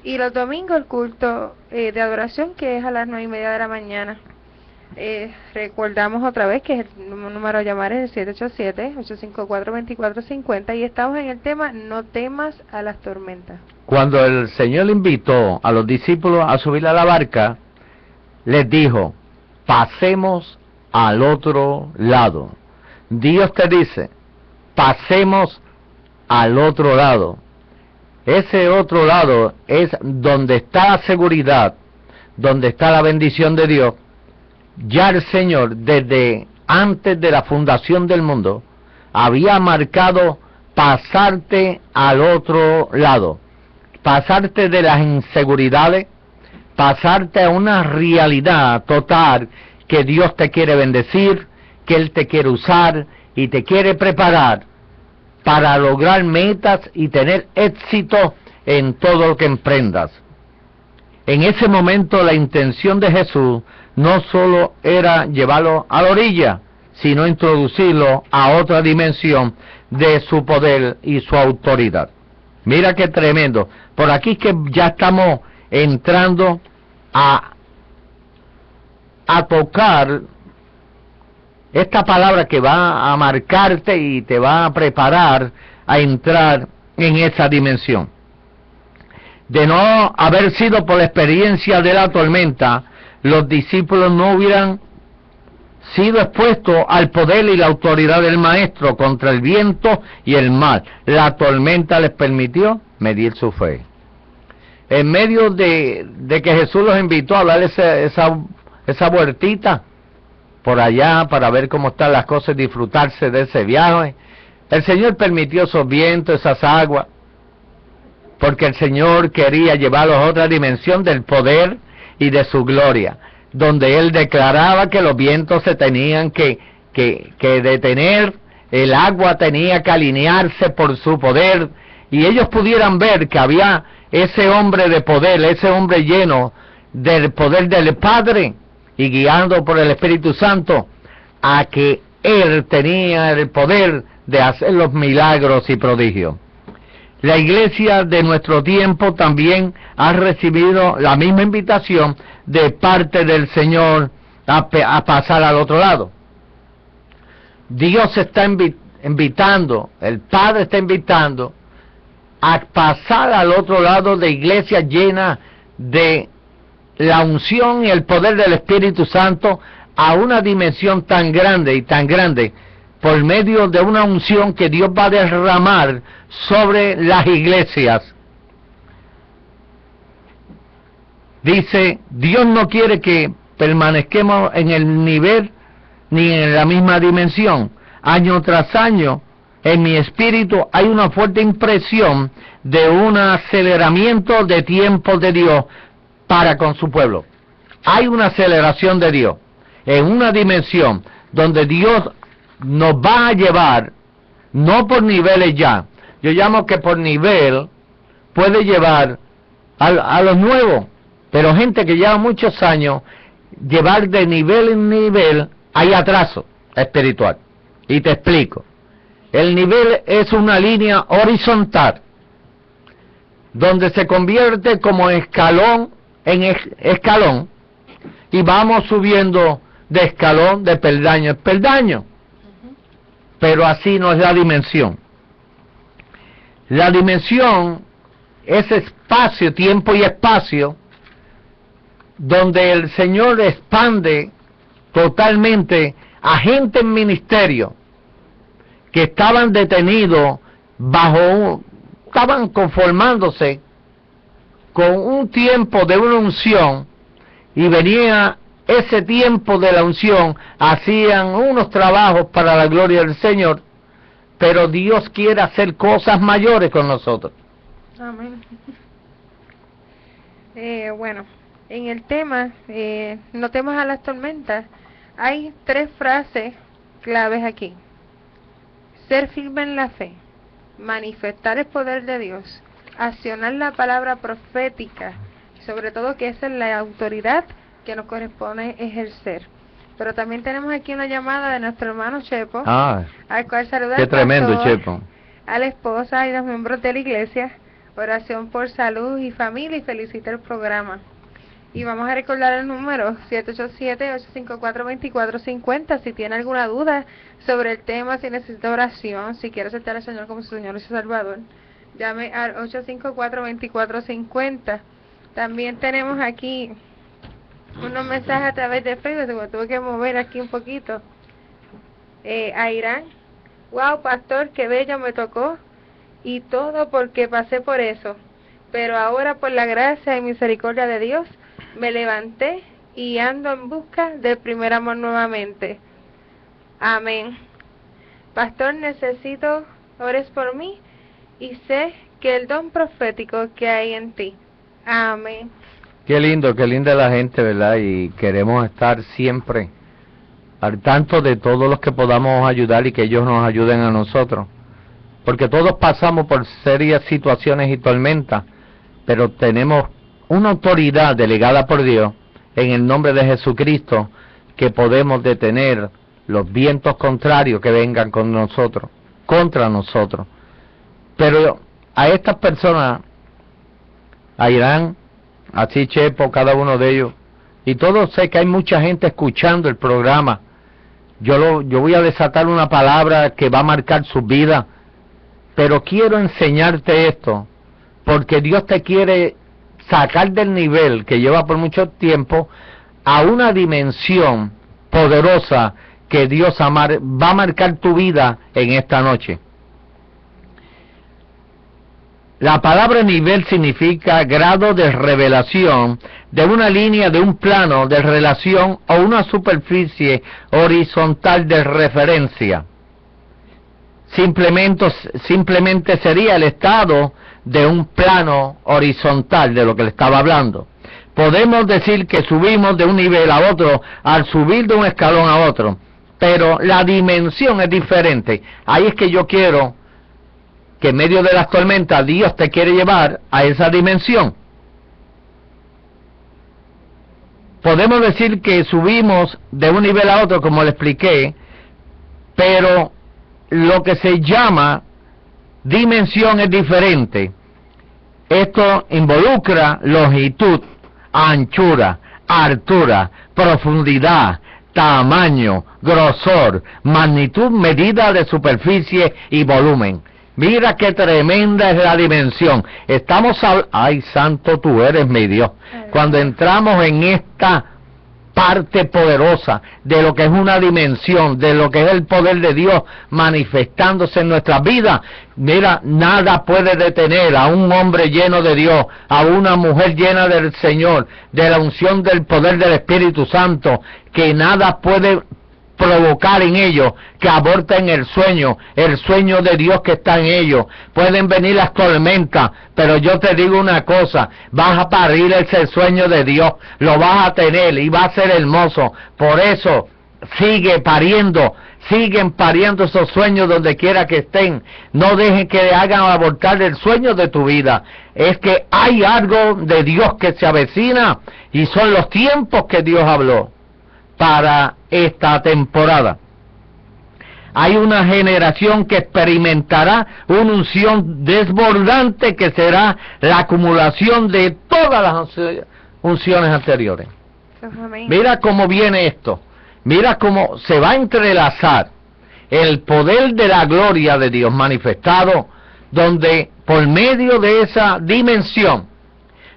y los domingos el culto de adoración, que es a las 9:30 de la mañana. Recordamos otra vez que el número a llamar es el 787-854-2450, y estamos en el tema No temas a las tormentas. Cuando el Señor invitó a los discípulos a subir a la barca, les dijo: pasemos al otro lado. Dios te dice: pasemos al otro lado. Ese otro lado es donde está la seguridad, donde está la bendición de Dios. Ya el Señor, desde antes de la fundación del mundo, había marcado pasarte al otro lado, pasarte de las inseguridades, pasarte a una realidad total, que Dios te quiere bendecir, que Él te quiere usar y te quiere preparar para lograr metas y tener éxito en todo lo que emprendas. En ese momento la intención de Jesús no solo era llevarlo a la orilla, sino introducirlo a otra dimensión de su poder y su autoridad. Mira qué tremendo. Por aquí que ya estamos entrando a tocar esta palabra que va a marcarte y te va a preparar a entrar en esa dimensión. De no haber sido por la experiencia de la tormenta, los discípulos no hubieran sido expuestos al poder y la autoridad del Maestro contra el viento y el mar. La tormenta les permitió medir su fe. En medio de que Jesús los invitó a dar esa vueltita por allá para ver cómo están las cosas y disfrutarse de ese viaje, el Señor permitió esos vientos, esas aguas, porque el Señor quería llevarlos a otra dimensión del poder y de su gloria, donde Él declaraba que los vientos se tenían que detener, el agua tenía que alinearse por su poder, y ellos pudieran ver que había ese hombre de poder, ese hombre lleno del poder del Padre, y guiando por el Espíritu Santo, a que Él tenía el poder de hacer los milagros y prodigios. La iglesia de nuestro tiempo también ha recibido la misma invitación de parte del Señor a pasar al otro lado. Dios está invitando, el Padre está invitando a pasar al otro lado de iglesias llenas de la unción y el poder del Espíritu Santo, a una dimensión tan grande y tan grande, por medio de una unción que Dios va a derramar sobre las iglesias. Dice, Dios no quiere que permanezcamos en el nivel ni en la misma dimensión. Año tras año en mi espíritu hay una fuerte impresión de un aceleramiento de tiempo de Dios para con su pueblo. Hay una aceleración de Dios en una dimensión donde Dios nos va a llevar, no por niveles ya, yo llamo que por nivel puede llevar a los nuevos, pero gente que lleva muchos años, llevar de nivel en nivel, hay atraso espiritual. Y te explico. El nivel es una línea horizontal, donde se convierte como escalón en escalón, y vamos subiendo de escalón, de peldaño en peldaño. Pero así no es la dimensión. La dimensión es espacio, tiempo y espacio, donde el Señor expande totalmente a gente en ministerio que estaban detenidos estaban conformándose con un tiempo de una unción, y venía ese tiempo de la unción, hacían unos trabajos para la gloria del Señor, pero Dios quiere hacer cosas mayores con nosotros. Amén. Bueno, en el tema, no temas a las tormentas, hay 3 frases claves aquí. Ser firme en la fe, manifestar el poder de Dios, accionar la palabra profética, sobre todo que esa es la autoridad que nos corresponde ejercer. Pero también tenemos aquí una llamada de nuestro hermano Chepo, al cual saluda qué al tremendo, pastor, Chepo, a la esposa y los miembros de la iglesia. Oración por salud y familia, y felicita el programa. Y vamos a recordar el número 787-854-2450. Si tiene alguna duda sobre el tema, si necesita oración, si quiere aceptar al Señor como su Señor y su Salvador, llame al 854-2450. También tenemos aquí unos mensajes a través de Facebook, me tuve que mover aquí un poquito. A Irán: wow, pastor, qué bello me tocó, y todo porque pasé por eso, pero ahora por la gracia y misericordia de Dios me levanté y ando en busca del primer amor nuevamente. Amén. Pastor, necesito ores por mí y sé que el don profético que hay en ti. Amén. qué linda la gente, ¿verdad? Y queremos estar siempre al tanto de todos los que podamos ayudar y que ellos nos ayuden a nosotros, porque todos pasamos por serias situaciones y tormentas, pero tenemos una autoridad delegada por Dios en el nombre de Jesucristo, que podemos detener los vientos contrarios que vengan con nosotros, contra nosotros. Pero a estas personas, a Irán, así Chepo, cada uno de ellos, y todos, sé que hay mucha gente escuchando el programa. Yo voy a desatar una palabra que va a marcar su vida, pero quiero enseñarte esto, porque Dios te quiere sacar del nivel que lleva por mucho tiempo a una dimensión poderosa que Dios va a marcar tu vida en esta noche. La palabra nivel significa grado de revelación de una línea, de un plano de relación o una superficie horizontal de referencia. Simplemente sería el estado de un plano horizontal de lo que le estaba hablando. Podemos decir que subimos de un nivel a otro al subir de un escalón a otro, pero la dimensión es diferente. Ahí es que yo quiero que en medio de las tormentas Dios te quiere llevar a esa dimensión. Podemos decir que subimos de un nivel a otro, como le expliqué, pero lo que se llama dimensión es diferente. Esto involucra longitud, anchura, altura, profundidad, tamaño, grosor, magnitud, medida de superficie y volumen. Mira qué tremenda es la dimensión. Ay, santo, tú eres mi Dios. Cuando entramos en esta parte poderosa de lo que es una dimensión, de lo que es el poder de Dios manifestándose en nuestras vidas, mira, nada puede detener a un hombre lleno de Dios, a una mujer llena del Señor, de la unción del poder del Espíritu Santo, que nada puede provocar en ellos que aborten el sueño de Dios que está en ellos. Pueden venir las tormentas, pero yo te digo una cosa, vas a parir ese sueño de Dios, lo vas a tener y va a ser hermoso. Por eso, siguen pariendo esos sueños donde quiera que estén. No dejen que le hagan abortar el sueño de tu vida. Es que hay algo de Dios que se avecina y son los tiempos que Dios habló para esta temporada. Hay una generación que experimentará una unción desbordante que será la acumulación de todas las unciones anteriores. Amén. Mira cómo viene esto. Mira cómo se va a entrelazar el poder de la gloria de Dios manifestado, donde por medio de esa dimensión,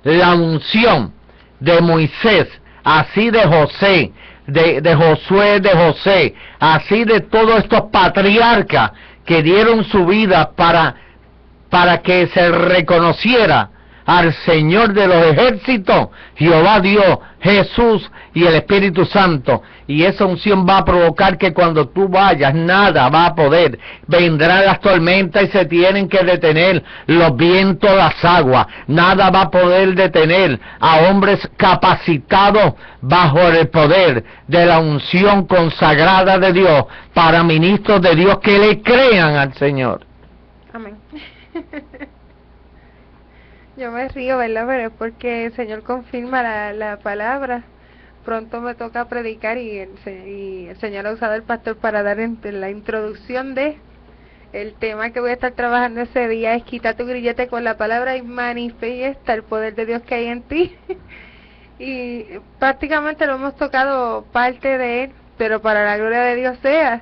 la unción de Moisés, así de José, de Josué, de José, así de todos estos patriarcas que dieron su vida para que se reconociera al Señor de los ejércitos, Jehová Dios, Jesús y el Espíritu Santo. Y esa unción va a provocar que cuando tú vayas, nada va a poder. Vendrán las tormentas y se tienen que detener los vientos, las aguas. Nada va a poder detener a hombres capacitados bajo el poder de la unción consagrada de Dios para ministros de Dios que le crean al Señor. Amén. Yo me río, ¿verdad? Pero es porque el Señor confirma la palabra. Pronto me toca predicar y el Señor ha usado al pastor para dar la introducción de el tema que voy a estar trabajando ese día. Es quita tu grillete con la palabra y manifiesta el poder de Dios que hay en ti. Y prácticamente lo hemos tocado parte de él, pero para la gloria de Dios sea.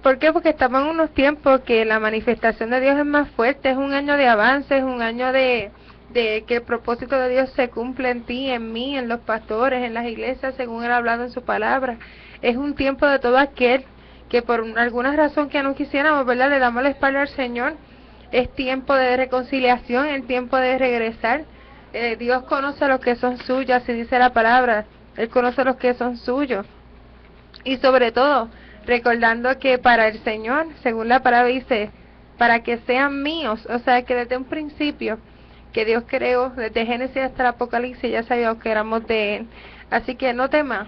¿Por qué? Porque estamos en unos tiempos que la manifestación de Dios es más fuerte, es un año de avance, es un año de que el propósito de Dios se cumple en ti, en mí, en los pastores, en las iglesias, según Él ha hablado en su palabra. Es un tiempo de todo aquel que por alguna razón que no quisiéramos, ¿verdad?, le damos la espalda al Señor. Es tiempo de reconciliación, es tiempo de regresar. Dios conoce a los que son suyos, así dice la palabra. Él conoce a los que son suyos. Y sobre todo, recordando que para el Señor, según la palabra dice, para que sean míos, o sea que desde un principio que Dios creó, desde Génesis hasta el Apocalipsis, ya sabíamos que éramos de Él. Así que no temas,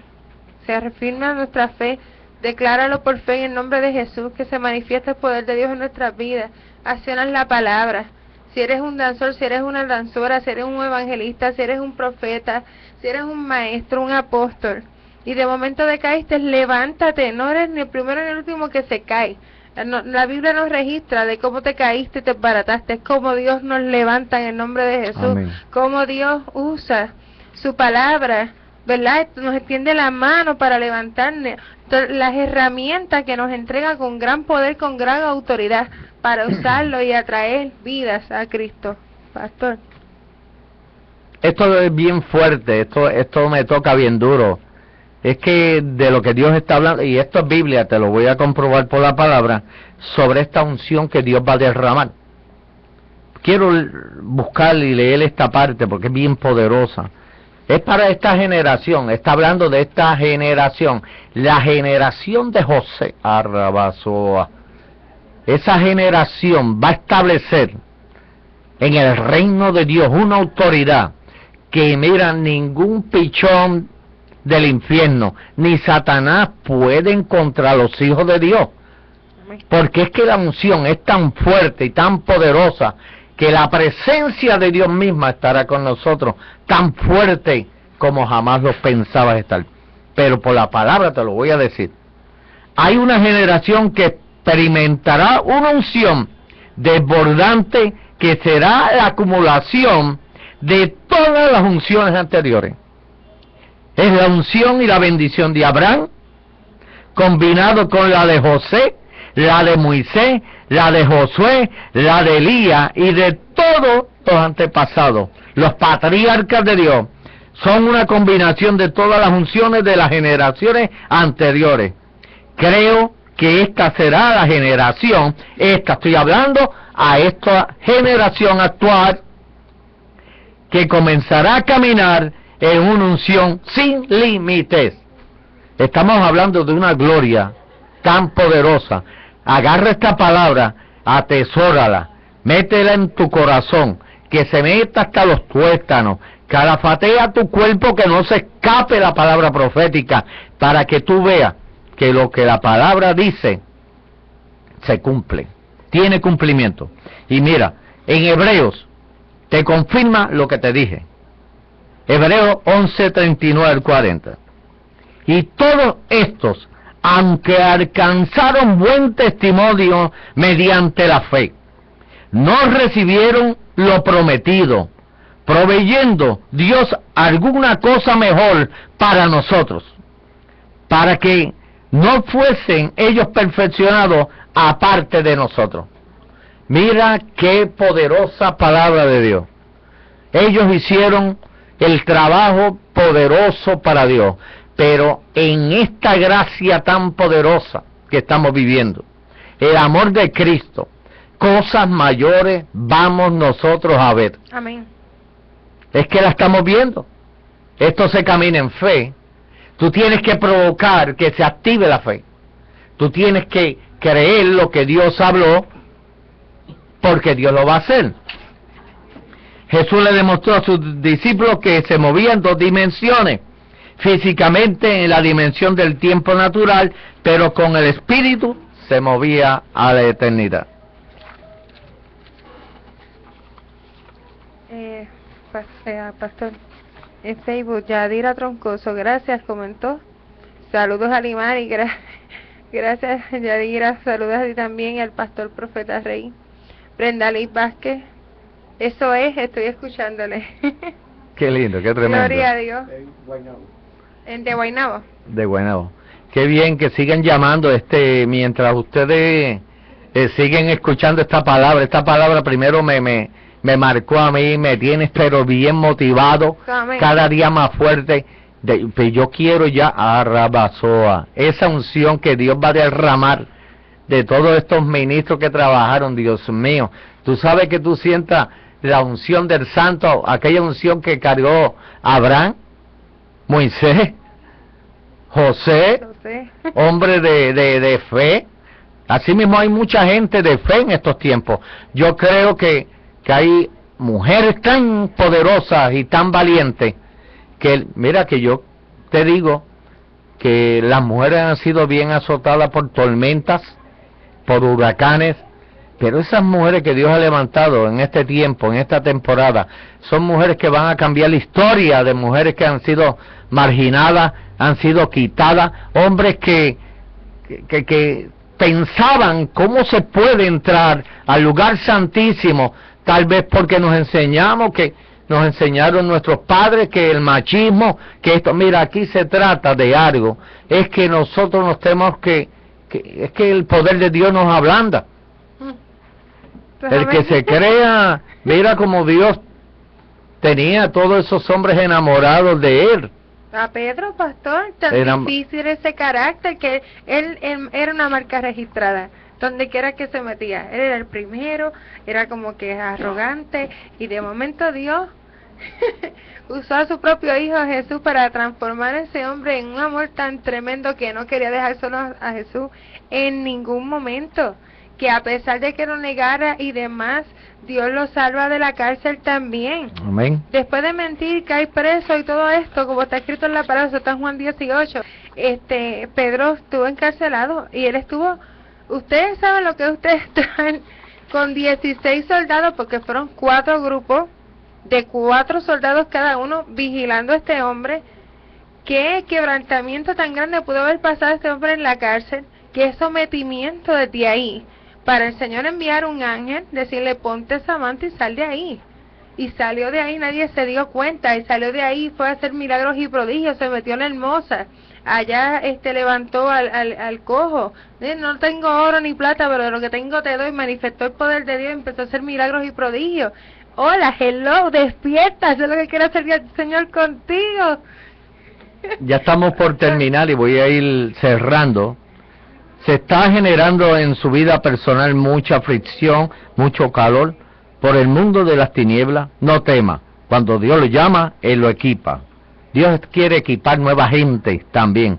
se reafirma nuestra fe, decláralo por fe en el nombre de Jesús, que se manifiesta el poder de Dios en nuestras vidas, accionas la palabra. Si eres un danzor, si eres una danzora, si eres un evangelista, si eres un profeta, si eres un maestro, un apóstol, y de momento decaíste, levántate, no eres ni el primero ni el último que se cae. La Biblia nos registra de cómo te caíste y te barataste, es como Dios nos levanta en el nombre de Jesús. Amén. Cómo Dios usa su palabra, ¿verdad? Nos extiende la mano para levantarnos, las herramientas que nos entrega con gran poder, con gran autoridad, para usarlo y atraer vidas a Cristo. Pastor. Esto es bien fuerte, esto me toca bien duro. Es que de lo que Dios está hablando, y esto es Biblia, te lo voy a comprobar por la palabra, sobre esta unción que Dios va a derramar. Quiero buscar y leer esta parte porque es bien poderosa. Es para esta generación, está hablando de esta generación, la generación de José, Arrabazoa. Esa generación va a establecer en el reino de Dios una autoridad que, mira, ningún pichón del infierno ni Satanás pueden contra los hijos de Dios, porque es que la unción es tan fuerte y tan poderosa que la presencia de Dios misma estará con nosotros, tan fuerte como jamás lo pensabas estar. Pero por la palabra te lo voy a decir, hay una generación que experimentará una unción desbordante que será la acumulación de todas las unciones anteriores. Es la unción y la bendición de Abraham, combinado con la de José, la de Moisés, la de Josué, la de Elías y de todos los antepasados. Los patriarcas de Dios son una combinación de todas las unciones de las generaciones anteriores. Creo que esta será la generación, estoy hablando a esta generación actual, que comenzará a caminar en una unción sin límites. Estamos hablando de una gloria tan poderosa. Agarra esta palabra, atesórala, métela en tu corazón, que se meta hasta los tuétanos, calafatea tu cuerpo, que no se escape la palabra profética, para que tú veas que lo que la palabra dice se cumple, tiene cumplimiento. Y mira, en Hebreos te confirma lo que te dije. Hebreos 11:39 al 40. Y todos estos, aunque alcanzaron buen testimonio mediante la fe, no recibieron lo prometido, proveyendo Dios alguna cosa mejor para nosotros, para que no fuesen ellos perfeccionados aparte de nosotros. Mira qué poderosa palabra de Dios. Ellos hicieron el trabajo poderoso para Dios, pero en esta gracia tan poderosa que estamos viviendo, el amor de Cristo, cosas mayores vamos nosotros a ver. Amén. Es que la estamos viendo. Esto se camina en fe. Tú tienes que provocar que se active la fe. Tú tienes que creer lo que Dios habló, porque Dios lo va a hacer. Jesús le demostró a sus discípulos que se movía en dos dimensiones. Físicamente en la dimensión del tiempo natural, pero con el Espíritu se movía a la eternidad. Pastor, en Facebook, Yadira Troncoso, gracias, comentó. Saludos a Limari, gracias Yadira, saludos a ti también, al Pastor Profeta Rey. Brenda Liz Vázquez, eso es, estoy escuchándole. Qué lindo, qué tremendo. Gloria a Dios. De Guaynabo. De Guaynabo. Qué bien que sigan llamando, mientras ustedes siguen escuchando esta palabra primero me marcó a mí, me tienes pero bien motivado, Amén. Cada día más fuerte. Yo quiero ya a Rabasoa, esa unción que Dios va a derramar de todos estos ministros que trabajaron, Dios mío. Tú sabes que tú sientas la unción del santo, aquella unción que cargó Abraham, Moisés, José, hombre de fe. Así mismo hay mucha gente de fe en estos tiempos. Yo creo que hay mujeres tan poderosas y tan valientes que, mira, que yo te digo que las mujeres han sido bien azotadas por tormentas, por huracanes, pero esas mujeres que Dios ha levantado en este tiempo, en esta temporada, son mujeres que van a cambiar la historia de mujeres que han sido marginadas, han sido quitadas, hombres que pensaban cómo se puede entrar al lugar santísimo, tal vez porque nos enseñaron nuestros padres que el machismo, que esto, mira, aquí se trata de algo, es que nosotros nos tenemos es que el poder de Dios nos ablanda. El que se crea, mira como Dios tenía a todos esos hombres enamorados de Él. A Pedro, pastor, tan difícil ese carácter, que él era una marca registrada. Donde quiera que se metía, él era el primero, era como que arrogante, y de momento Dios usó a su propio hijo Jesús para transformar a ese hombre en un amor tan tremendo que no quería dejar solo a Jesús en ningún momento, que a pesar de que lo negara y demás, Dios lo salva de la cárcel también. Amén. Después de mentir, cae preso y todo esto, como está escrito en la palabra, está en Juan 18, Pedro estuvo encarcelado y él estuvo. Ustedes saben lo que ustedes están con 16 soldados, porque fueron 4 grupos de 4 soldados cada uno vigilando a este hombre. Qué quebrantamiento tan grande pudo haber pasado este hombre en la cárcel, qué sometimiento desde ahí, para el Señor enviar un ángel, decirle ponte esa manta y sal de ahí. Y salió de ahí, nadie se dio cuenta, y salió de ahí, fue a hacer milagros y prodigios, se metió en la hermosa. Allá levantó al cojo, no tengo oro ni plata, pero de lo que tengo te doy, manifestó el poder de Dios, empezó a hacer milagros y prodigios. Hola, hello, despierta, eso es lo que quiere hacer el Señor contigo. Ya estamos por terminar y voy a ir cerrando. Se está generando en su vida personal mucha fricción, mucho calor por el mundo de las tinieblas. No tema, cuando Dios lo llama, Él lo equipa. Dios quiere equipar nueva gente también.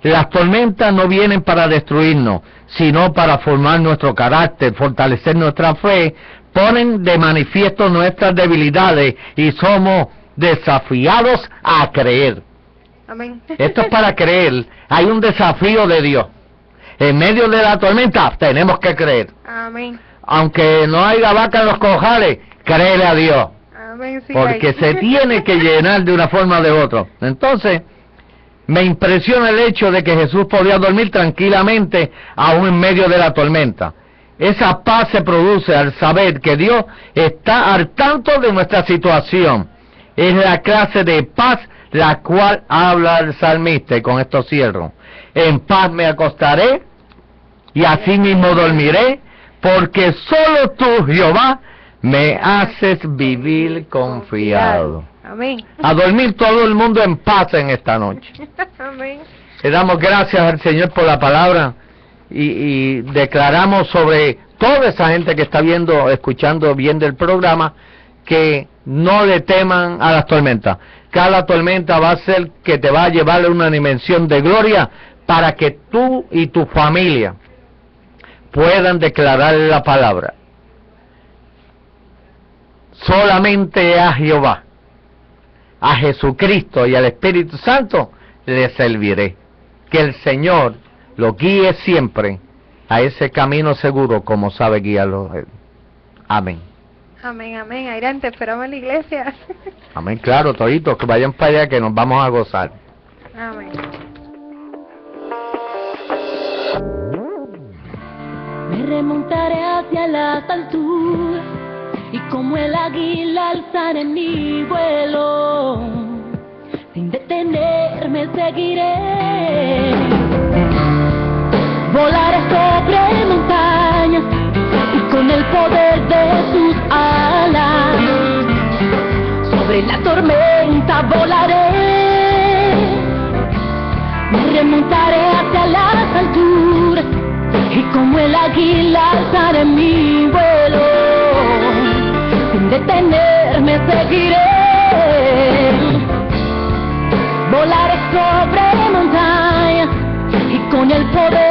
Las tormentas no vienen para destruirnos, sino para formar nuestro carácter, fortalecer nuestra fe, ponen de manifiesto nuestras debilidades y somos desafiados a creer. Amén. Esto es para creer. Hay un desafío de Dios. En medio de la tormenta tenemos que creer. Amén. Aunque no haya vaca en los cojales, créele a Dios. Amén, sí, Porque se tiene que llenar de una forma o de otra. Entonces, me impresiona el hecho de que Jesús podía dormir tranquilamente aún en medio de la tormenta. Esa paz se produce al saber que Dios está al tanto de nuestra situación. Es la clase de paz la cual habla el salmista, y con esto cierro. En paz me acostaré y así mismo dormiré, porque solo tú, Jehová, me haces vivir confiado. Amén. A dormir todo el mundo en paz en esta noche. Amén. Le damos gracias al Señor por la palabra y declaramos sobre toda esa gente que está viendo, escuchando, viendo el programa, que no le teman a las tormentas. Cada tormenta va a ser que te va a llevar a una dimensión de gloria para que tú y tu familia puedan declarar la palabra. Solamente a Jehová, a Jesucristo y al Espíritu Santo le serviré. Que el Señor lo guíe siempre a ese camino seguro como sabe guiarlo Él. Amén. Amén, amén. Ayrán, te esperamos en la iglesia. Amén, claro, toditos, que vayan para allá que nos vamos a gozar. Amén. Me remontaré hacia las alturas y como el águila alzaré mi vuelo. Sin detenerme seguiré. Volaré sobre montañas y con el poder de tus alas sobre la tormenta volaré. Me remontaré hacia las alturas y como el águila alzaré mi vuelo. Sin detenerme seguiré. Volaré sobre montañas y con el poder